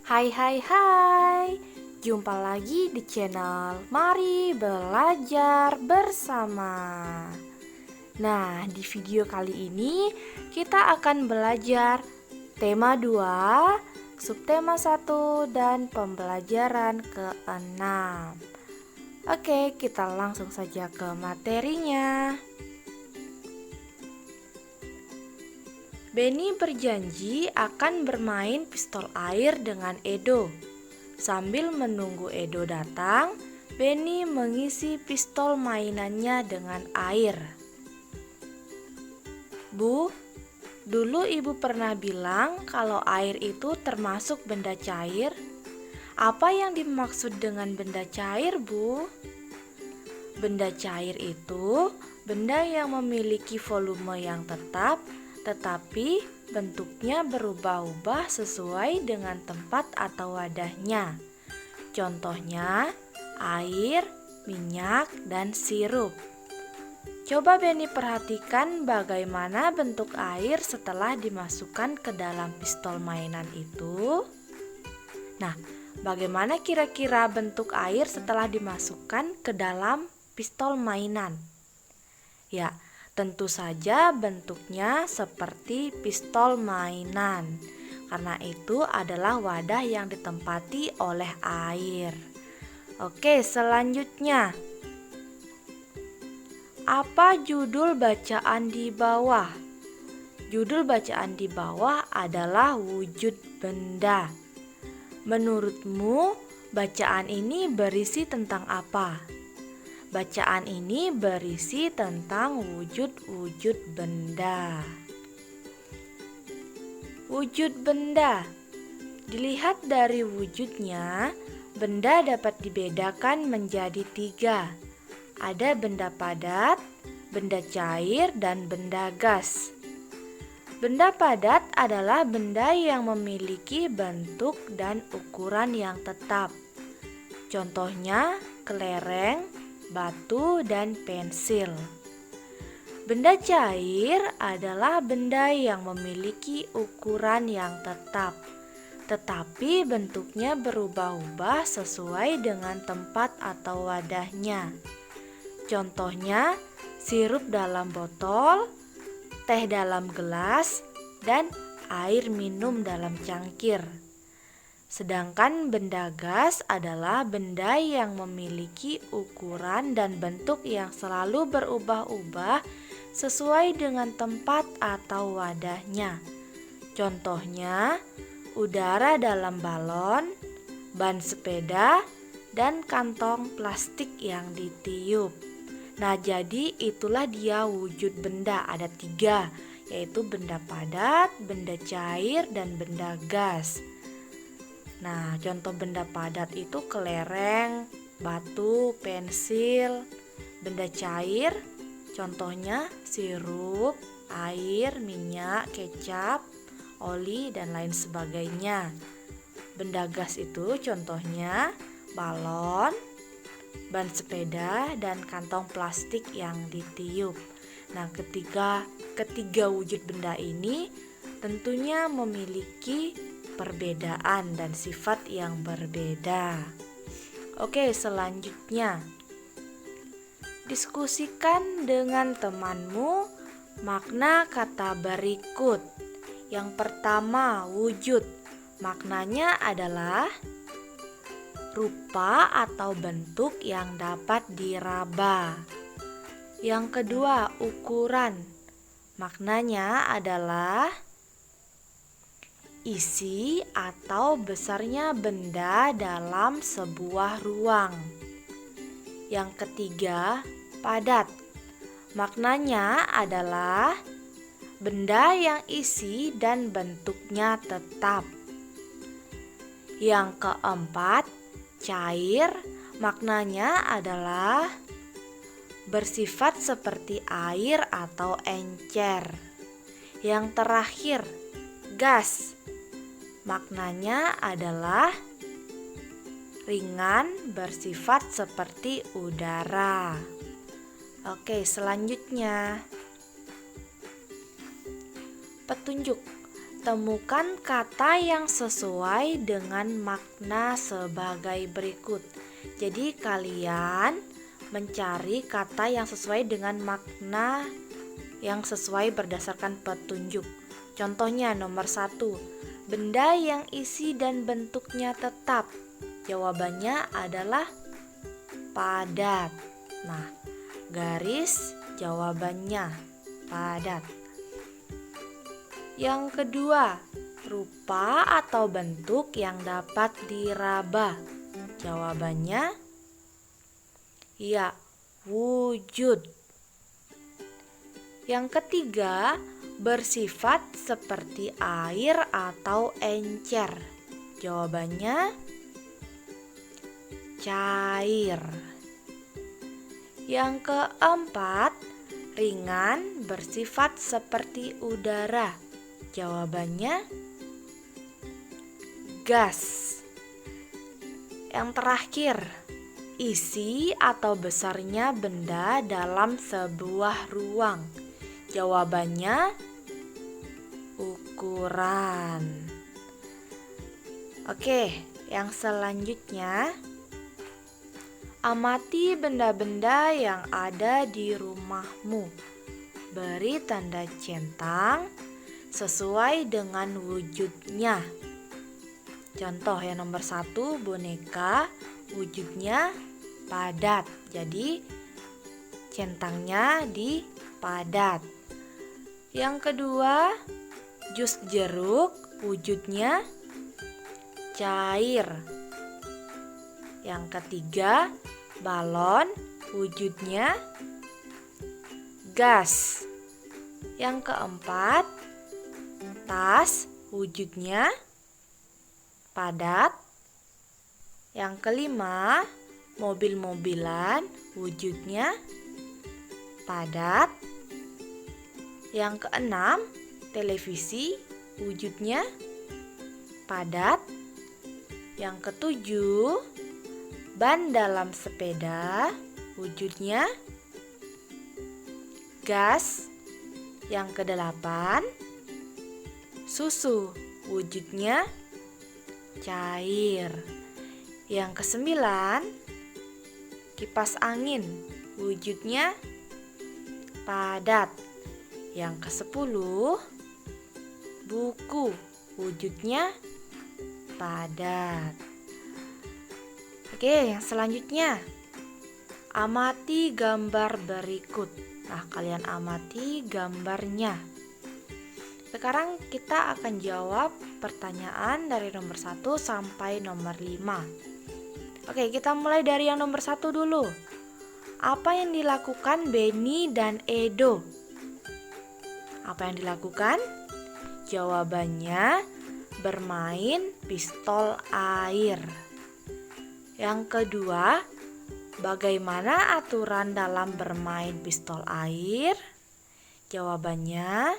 Hai hai hai, jumpa lagi di channel Mari Belajar Bersama. Nah, di video kali ini kita akan belajar tema 2, subtema 1, dan pembelajaran ke-6. Oke, kita langsung saja ke materinya. Benny berjanji akan bermain pistol air dengan Edo. Sambil menunggu Edo datang, Benny mengisi pistol mainannya dengan air. Bu, dulu ibu pernah bilang kalau air itu termasuk benda cair. Apa yang dimaksud dengan benda cair, Bu? Benda cair itu benda yang memiliki volume yang tetap, tetapi bentuknya berubah-ubah sesuai dengan tempat atau wadahnya. Contohnya, air, minyak, dan sirup. Coba Benny perhatikan bagaimana bentuk air setelah dimasukkan ke dalam pistol mainan itu. Nah, bagaimana kira-kira bentuk air setelah dimasukkan ke dalam pistol mainan? Ya, tentu saja bentuknya seperti pistol mainan. Karena itu adalah wadah yang ditempati oleh air. Oke, selanjutnya. Apa judul bacaan di bawah? Judul bacaan di bawah adalah wujud benda. Menurutmu, bacaan ini berisi tentang apa? Bacaan ini berisi tentang wujud-wujud benda. Wujud benda. Dilihat dari wujudnya, benda dapat dibedakan menjadi 3. Ada benda padat, benda cair, dan benda gas. Benda padat adalah benda yang memiliki bentuk dan ukuran yang tetap. Contohnya, kelereng, batu, dan pensil. Benda cair adalah benda yang memiliki ukuran yang tetap, tetapi bentuknya berubah-ubah sesuai dengan tempat atau wadahnya. Contohnya, sirup dalam botol, teh dalam gelas, dan air minum dalam cangkir. Sedangkan benda gas adalah benda yang memiliki ukuran dan bentuk yang selalu berubah-ubah sesuai dengan tempat atau wadahnya. Contohnya, udara dalam balon, ban sepeda, dan kantong plastik yang ditiup. Nah, jadi itulah dia wujud benda. Ada 3, yaitu benda padat, benda cair, dan benda gas. Nah, contoh benda padat itu kelereng, batu, pensil. Benda cair, contohnya sirup, air, minyak, kecap, oli, dan lain sebagainya. Benda gas itu contohnya balon, ban sepeda, dan kantong plastik yang ditiup. Nah, ketiga wujud benda ini tentunya memiliki perbedaan dan sifat yang berbeda. Oke, selanjutnya. Diskusikan dengan temanmu makna kata berikut. Yang pertama, wujud. Maknanya adalah rupa atau bentuk yang dapat diraba. Yang kedua, ukuran. Maknanya adalah isi atau besarnya benda dalam sebuah ruang. Yang ketiga, padat. Maknanya adalah benda yang isi dan bentuknya tetap. Yang keempat, cair. Maknanya adalah bersifat seperti air atau encer. Yang terakhir, gas. Maknanya adalah ringan, bersifat seperti udara. Oke, selanjutnya. Petunjuk. Temukan kata yang sesuai dengan makna sebagai berikut. Jadi kalian mencari kata yang sesuai dengan makna yang sesuai berdasarkan petunjuk. Contohnya nomor 1, benda yang isi dan bentuknya tetap. Jawabannya adalah padat. Nah, garis jawabannya padat. Yang kedua, rupa atau bentuk yang dapat diraba. Jawabannya ya, wujud. Yang ketiga, bersifat seperti air atau encer. Jawabannya cair. Yang keempat, ringan bersifat seperti udara. Jawabannya gas. Yang terakhir, isi atau besarnya benda dalam sebuah ruang. Jawabannya ukuran. Oke, yang selanjutnya, amati benda-benda yang ada di rumahmu. Beri tanda centang sesuai dengan wujudnya. Contoh yang nomor 1, boneka wujudnya padat. Jadi centangnya di padat. Yang kedua, jus jeruk wujudnya cair. Yang ketiga, balon wujudnya gas. Yang keempat, tas wujudnya padat. Yang kelima, mobil-mobilan wujudnya padat. Yang keenam, televisi wujudnya padat. Yang ketujuh, ban dalam sepeda wujudnya gas. Yang kedelapan, susu wujudnya cair. Yang kesembilan, kipas angin wujudnya padat. Yang kesepuluh, buku wujudnya padat. Oke, yang selanjutnya, amati gambar berikut. Nah, kalian amati gambarnya. Sekarang kita akan jawab pertanyaan dari nomor 1 sampai nomor 5. Oke, kita mulai dari yang nomor 1 dulu. Apa yang dilakukan Benny dan Edo? Apa yang dilakukan? Jawabannya bermain pistol air. Yang kedua, bagaimana aturan dalam bermain pistol air? Jawabannya,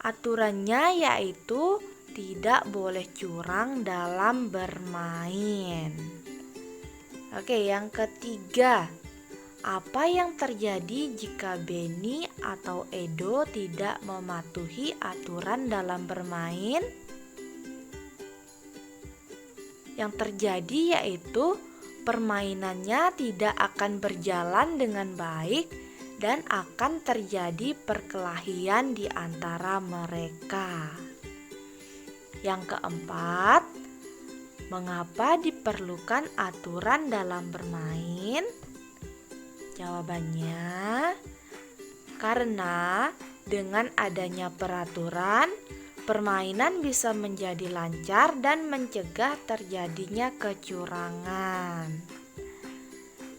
aturannya yaitu tidak boleh curang dalam bermain. Oke, yang ketiga, apa yang terjadi jika Benny atau Edo tidak mematuhi aturan dalam bermain? Yang terjadi yaitu permainannya tidak akan berjalan dengan baik dan akan terjadi perkelahian di antara mereka. Yang keempat, mengapa diperlukan aturan dalam bermain? Jawabannya, karena dengan adanya peraturan, permainan bisa menjadi lancar dan mencegah terjadinya kecurangan.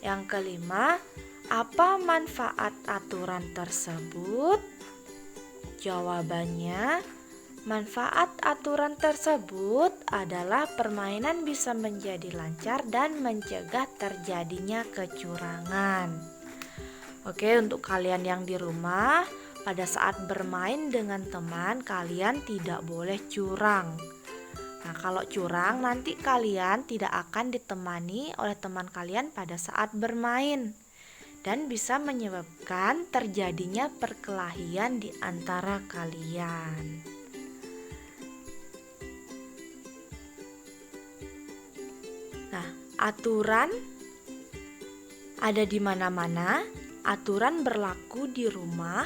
Yang kelima, apa manfaat aturan tersebut? Jawabannya, manfaat aturan tersebut adalah permainan bisa menjadi lancar dan mencegah terjadinya kecurangan. Oke, untuk kalian yang di rumah, pada saat bermain dengan teman, kalian tidak boleh curang. Nah, kalau curang nanti kalian tidak akan ditemani oleh teman kalian pada saat bermain dan bisa menyebabkan terjadinya perkelahian di antara kalian. Aturan ada di mana-mana. Aturan berlaku di rumah,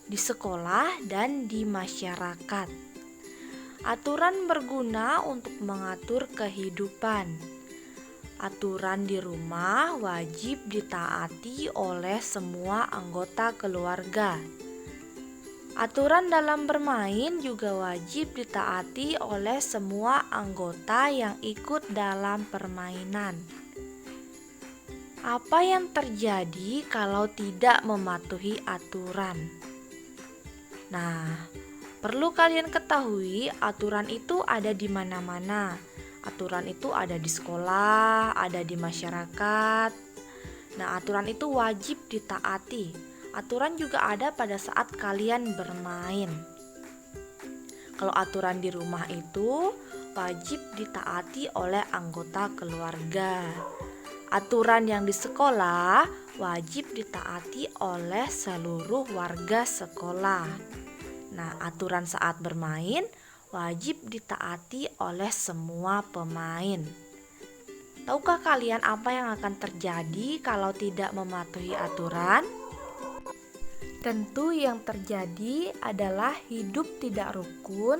di sekolah, dan di masyarakat. Aturan berguna untuk mengatur kehidupan. Aturan di rumah wajib ditaati oleh semua anggota keluarga. Aturan dalam bermain juga wajib ditaati oleh semua anggota yang ikut dalam permainan. Apa yang terjadi kalau tidak mematuhi aturan? Nah, perlu kalian ketahui, aturan itu ada di mana-mana. Aturan itu ada di sekolah, ada di masyarakat. Nah, aturan itu wajib ditaati. Aturan juga ada pada saat kalian bermain. Kalau aturan di rumah itu wajib ditaati oleh anggota keluarga. Aturan yang di sekolah wajib ditaati oleh seluruh warga sekolah. Nah, aturan saat bermain wajib ditaati oleh semua pemain. Tahukah kalian apa yang akan terjadi kalau tidak mematuhi aturan? Tentu yang terjadi adalah hidup tidak rukun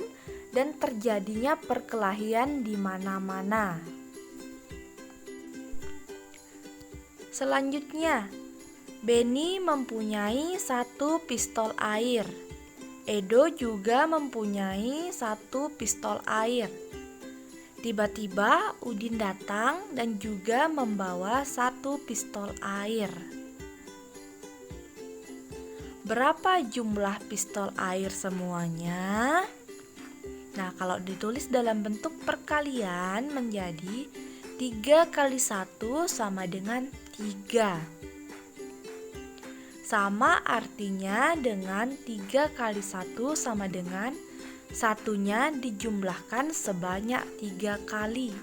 dan terjadinya perkelahian di mana-mana. Selanjutnya, Benny mempunyai 1 pistol air. Edo juga mempunyai 1 pistol air. Tiba-tiba Udin datang dan juga membawa 1 pistol air. Berapa jumlah pistol air semuanya? Nah, kalau ditulis dalam bentuk perkalian menjadi 3 kali 1 sama dengan 3. Sama artinya dengan 3 kali 1 sama dengan satunya dijumlahkan sebanyak 3 kali,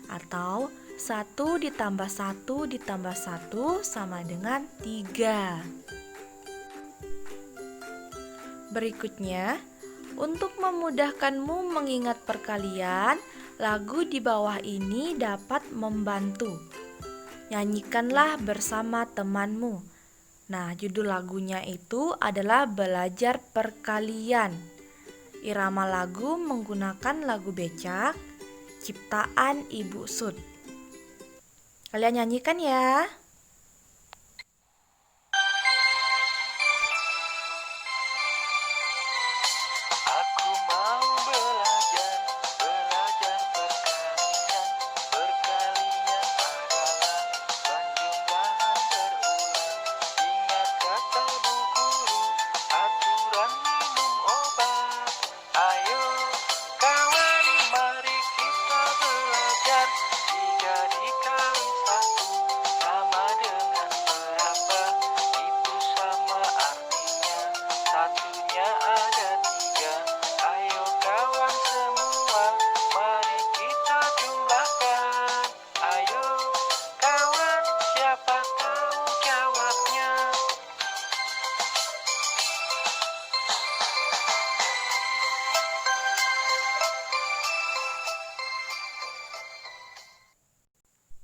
atau 1 ditambah 1 ditambah 1 sama dengan 3. Berikutnya, untuk memudahkanmu mengingat perkalian, lagu di bawah ini dapat membantu. Nyanyikanlah bersama temanmu. Nah, judul lagunya itu adalah Belajar Perkalian. Irama lagu menggunakan lagu becak, ciptaan Ibu Sud. Kalian nyanyikan ya.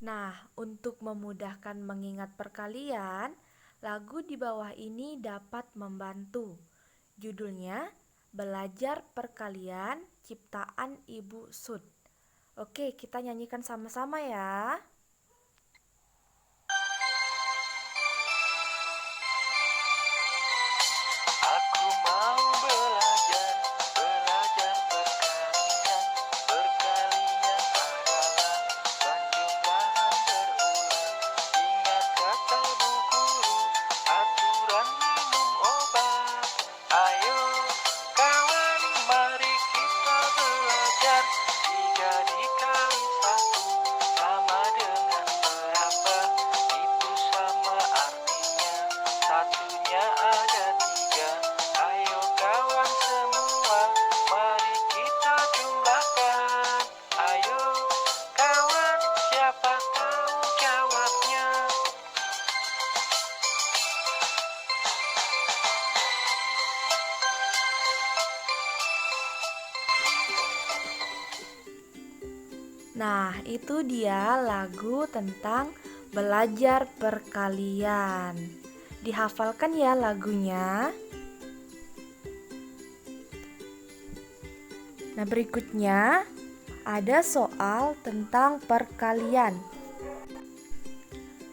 Nah, untuk memudahkan mengingat perkalian, lagu di bawah ini dapat membantu. Judulnya Belajar Perkalian, ciptaan Ibu Sud. Oke, kita nyanyikan sama-sama ya. Aku mau belajar perkalian. Perkalian adalah penjumlahan berulang. Ingat kata bu guru, aturan minum obat. Ayo kawan, mari kita belajar. 3 dikali 1 sama dengan Nah, itu dia lagu tentang belajar perkalian. Dihafalkan ya lagunya. Nah, berikutnya ada soal tentang perkalian.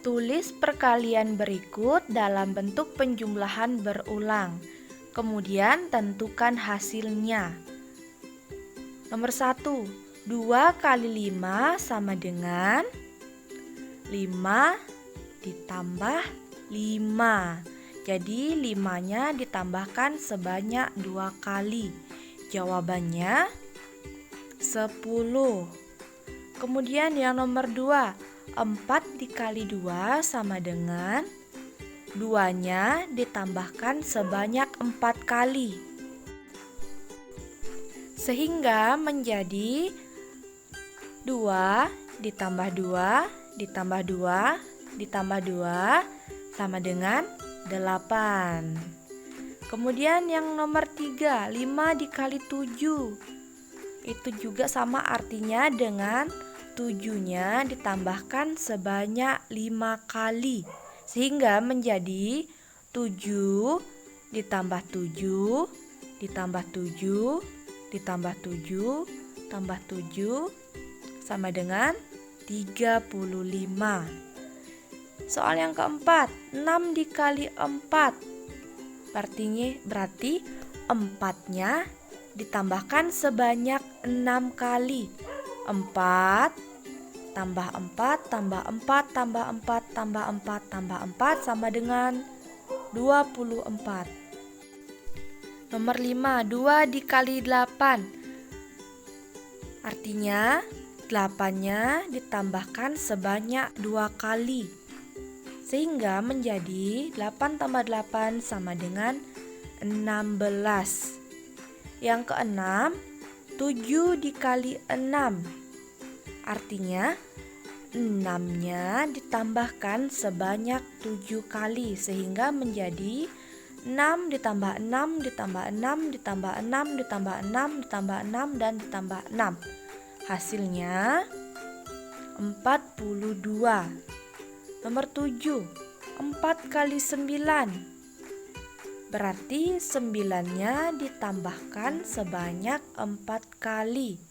Tulis perkalian berikut dalam bentuk penjumlahan berulang. Kemudian tentukan hasilnya. Nomor 1, 2 kali 5 sama dengan 5 ditambah 5. Jadi 5-nya ditambahkan sebanyak 2 kali. Jawabannya 10. Kemudian yang nomor 2, 4 dikali 2 sama dengan 2-nya ditambahkan sebanyak 4 kali. Sehingga menjadi 2 ditambah 2 ditambah 2 ditambah 2 sama dengan 8. Kemudian yang nomor 3, 5 dikali 7. Itu juga sama artinya dengan 7-nya ditambahkan sebanyak 5 kali. Sehingga menjadi 7 ditambah 7 ditambah 7 ditambah 7 tambah 7 sama dengan 35. Soal yang keempat, 6 dikali 4. Berarti 4-nya ditambahkan sebanyak 6 kali. 4 tambah 4 tambah 4 tambah 4 tambah 4 tambah 4 sama dengan 24. Nomor 5, 2 dikali 8. Artinya 8-nya ditambahkan sebanyak 2 kali. Sehingga menjadi 8 tambah 8 sama dengan 16. Yang keenam, 7 dikali 6. Artinya 6-nya ditambahkan sebanyak 7 kali. Sehingga menjadi 6 ditambah 6 ditambah 6 ditambah 6 ditambah 6 ditambah 6 dan ditambah 6. Hasilnya 42. Nomor 7, 4 kali 9. Berarti 9-nya ditambahkan sebanyak 4 kali.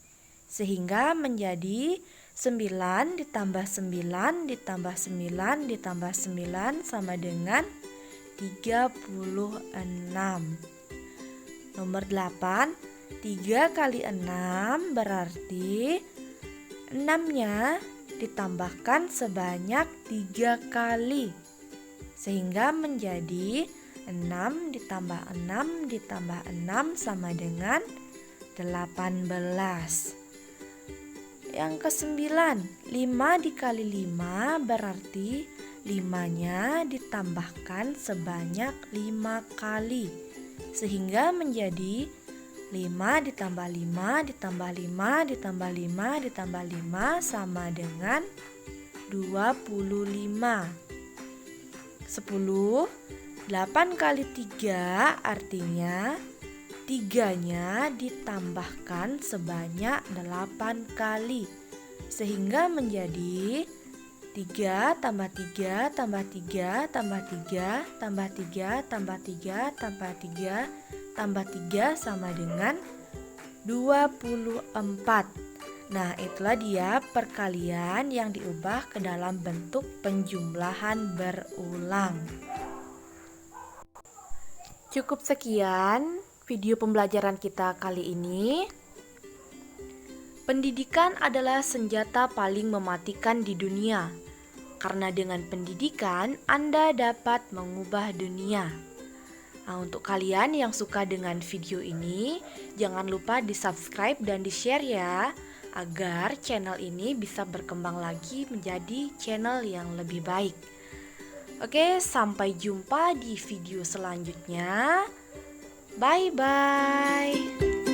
Sehingga menjadi 9 ditambah 9 ditambah 9 ditambah 9 sama dengan 36. Nomor 8, 3 kali 6 berarti 6-nya ditambahkan sebanyak 3 kali. Sehingga menjadi 6 ditambah 6 ditambah 6 sama dengan 18. Yang kesembilan, 5 dikali 5 berarti 5-nya ditambahkan sebanyak 5 kali. Sehingga menjadi 5 ditambah 5 ditambah 5 ditambah 5 ditambah 5 sama dengan 25. 10, 8 kali 3 artinya 3-nya ditambahkan sebanyak 8 kali. Sehingga menjadi 3 tambah 3 tambah 3 tambah 3 tambah 3 tambah 3 tambah 3 tambah 3 sama dengan 24. Nah, itulah dia perkalian yang diubah ke dalam bentuk penjumlahan berulang. Cukup sekian video pembelajaran kita kali ini. Pendidikan adalah senjata paling mematikan di dunia. Karena dengan pendidikan, Anda dapat mengubah dunia. Nah, untuk kalian yang suka dengan video ini, jangan lupa di-subscribe dan di-share ya, agar channel ini bisa berkembang lagi menjadi channel yang lebih baik. Oke, sampai jumpa di video selanjutnya. Bye-bye.